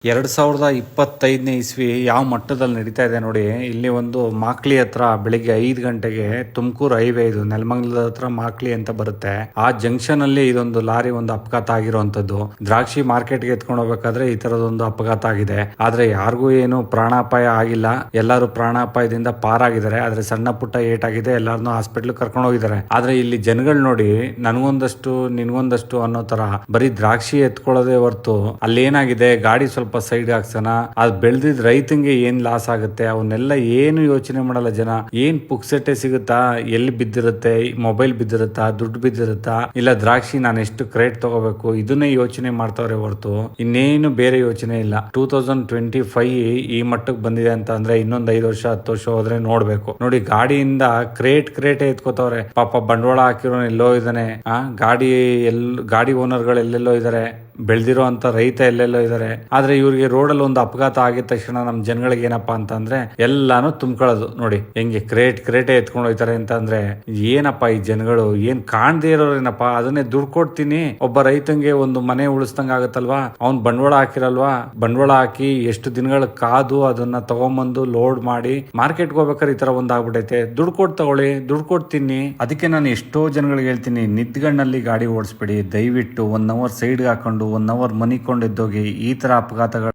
2025ನೇ ಇಸ್ವಿ ಯಾವ ಮಟ್ಟದಲ್ಲಿ ನಡೀತಾ ಇದೆ ನೋಡಿ. ಇಲ್ಲಿ ಒಂದು ಮಾಕ್ಲಿ ಹತ್ರ ಬೆಳಿಗ್ಗೆ 5 ಗಂಟೆಗೆ ತುಮಕೂರು ಹೈವೇ, ಇದು ನೆಲಮಂಗಲದ ಹತ್ರ ಮಾಕ್ಲಿ ಅಂತ ಬರುತ್ತೆ, ಆ ಜಂಕ್ಷನ್ ಅಲ್ಲಿ ಇದೊಂದು ಲಾರಿ ಒಂದು ಅಪಘಾತ ಆಗಿರುವಂತದ್ದು. ದ್ರಾಕ್ಷಿ ಮಾರ್ಕೆಟ್ಗೆ ಎತ್ಕೊಂಡು ಹೋಗ್ಬೇಕಾದ್ರೆ ಈ ತರದೊಂದು ಅಪಘಾತ ಆಗಿದೆ. ಆದ್ರೆ ಯಾರಿಗೂ ಏನು ಪ್ರಾಣಾಪಾಯ ಆಗಿಲ್ಲ, ಎಲ್ಲರೂ ಪ್ರಾಣಾಪಾಯದಿಂದ ಪಾರಾಗಿದ್ದಾರೆ. ಆದ್ರೆ ಸಣ್ಣ ಪುಟ್ಟ ಏಟಾಗಿದೆ, ಎಲ್ಲಾರನ್ನೂ ಹಾಸ್ಪಿಟ್ಲ್ ಕರ್ಕೊಂಡು ಹೋಗಿದ್ದಾರೆ. ಆದ್ರೆ ಇಲ್ಲಿ ಜನಗಳು ನೋಡಿ, ನನಗೊಂದಷ್ಟು ನಿನ್ಗೊಂದಷ್ಟು ಅನ್ನೋ ತರ ಬರೀ ದ್ರಾಕ್ಷಿ ಎತ್ಕೊಳ್ಳೋದೇ ಹೊರ್ತು ಅಲ್ಲಿ ಏನಾಗಿದೆ, ಗಾಡಿ ಸ್ವಲ್ಪ ಸೈಡ್ ಹಾಕ್ಸೋಣ, ಅದು ಬೆಳೆದಿದ್ ರೈತಂಗೆ ಏನ್ ಲಾಸ್ ಆಗುತ್ತೆ ಅವನ್ನೆಲ್ಲ ಏನು ಯೋಚನೆ ಮಾಡಲ್ಲ ಜನ. ಏನ್ ಪುಕ್ಸಟ್ಟೆ ಸಿಗುತ್ತಾ, ಎಲ್ಲಿ ಬಿದ್ದಿರುತ್ತೆ, ಮೊಬೈಲ್ ಬಿದ್ದಿರುತ್ತಾ, ದುಡ್ಡು ಬಿದ್ದಿರುತ್ತಾ, ಇಲ್ಲ ದ್ರಾಕ್ಷಿ ನಾನು ಎಷ್ಟು ಕ್ರೇಟ್ ತಗೋಬೇಕು, ಇದನ್ನೇ ಯೋಚನೆ ಮಾಡ್ತಾವ್ರೆ ಹೊರತು ಇನ್ನೇನು ಬೇರೆ ಯೋಚನೆ ಇಲ್ಲ. 2025 ಈ ಮಟ್ಟಕ್ಕೆ ಬಂದಿದೆ ಅಂತ ಅಂದ್ರೆ ಇನ್ನೊಂದ್ 5 ವರ್ಷ 10 ವರ್ಷ ಹೋದ್ರೆ ನೋಡ್ಬೇಕು. ನೋಡಿ, ಗಾಡಿಯಿಂದ ಕ್ರೇಟೇ ಎತ್ಕೋತವ್ರೆ. ಪಾಪ ಬಂಡವಾಳ ಹಾಕಿರೋ ಎಲ್ಲೋ ಇದ್ದಾನೆ, ಗಾಡಿ ಓನರ್ಗಳು ಎಲ್ಲೆಲ್ಲೋ ಇದಾರೆ, ಬೆಳೆದಿರೋ ಅಂತ ರೈತ ಎಲ್ಲೆಲ್ಲೋ ಇದಾರೆ. ಆದ್ರೆ ಇವ್ರಿಗೆ ರೋಡಲ್ಲಿ ಒಂದು ಅಪಘಾತ ಆಗಿದ ತಕ್ಷಣ ನಮ್ ಜನಗಳಿಗೆ ಏನಪ್ಪಾ ಅಂತಂದ್ರೆ ಎಲ್ಲಾನು ತುಂಬ್ಕೊಳ್ಳೋದು. ನೋಡಿ ಹೆಂಗೆ ಕ್ರೇಟೇ ಎತ್ಕೊಂಡು ಹೋಯ್ತಾರೆ ಅಂತ ಅಂದ್ರೆ ಏನಪ್ಪಾ ಈ ಜನಗಳು, ಏನ್ ಕಾಣ್ದೇ ಇರೋರೇನಪ್ಪಾ. ಅದನ್ನೇ ದುಡ್ಡು ಕೊಡ್ತೀನಿ, ಒಬ್ಬ ರೈತಂಗೆ ಒಂದು ಮನೆ ಉಳಿಸ್ದಂಗ ಆಗತ್ತಲ್ವಾ, ಅವ್ನ್ ಬಂಡವಾಳ ಹಾಕಿರಲ್ವಾ, ಬಂಡವಾಳ ಹಾಕಿ ಎಷ್ಟು ದಿನಗಳ ಕಾದು ಅದನ್ನ ತಗೊಂಬಂದು ಲೋಡ್ ಮಾಡಿ ಮಾರ್ಕೆಟ್ಗೆ ಹೋಗ್ಬೇಕಾದ್ರೆ ಈ ತರ ಒಂದ್ ಆಗ್ಬಿಟ್ಟೈತೆ. ದುಡ್ಡು ಕೊಟ್ಟು ತಗೊಳ್ಳಿ, ದುಡ್ಡು ಕೊಡ್ತೀನಿ. ಅದಕ್ಕೆ ನಾನು ಎಷ್ಟೋ ಜನಗಳಿಗೆ ಹೇಳ್ತೀನಿ, ನಿದ್ಗಣ್ಣಲ್ಲಿ ಗಾಡಿ ಓಡಿಸ್ಬೇಡಿ, ದಯವಿಟ್ಟು 1 ಅವರ್ ಸೈಡ್ಗೆ ಹಾಕೊಂಡು 1 ಅವರ್ ಮನಿಕೊಂಡಿದ್ದೋಗಿ. ಈ ತರ ಅಪಘಾತಗಳು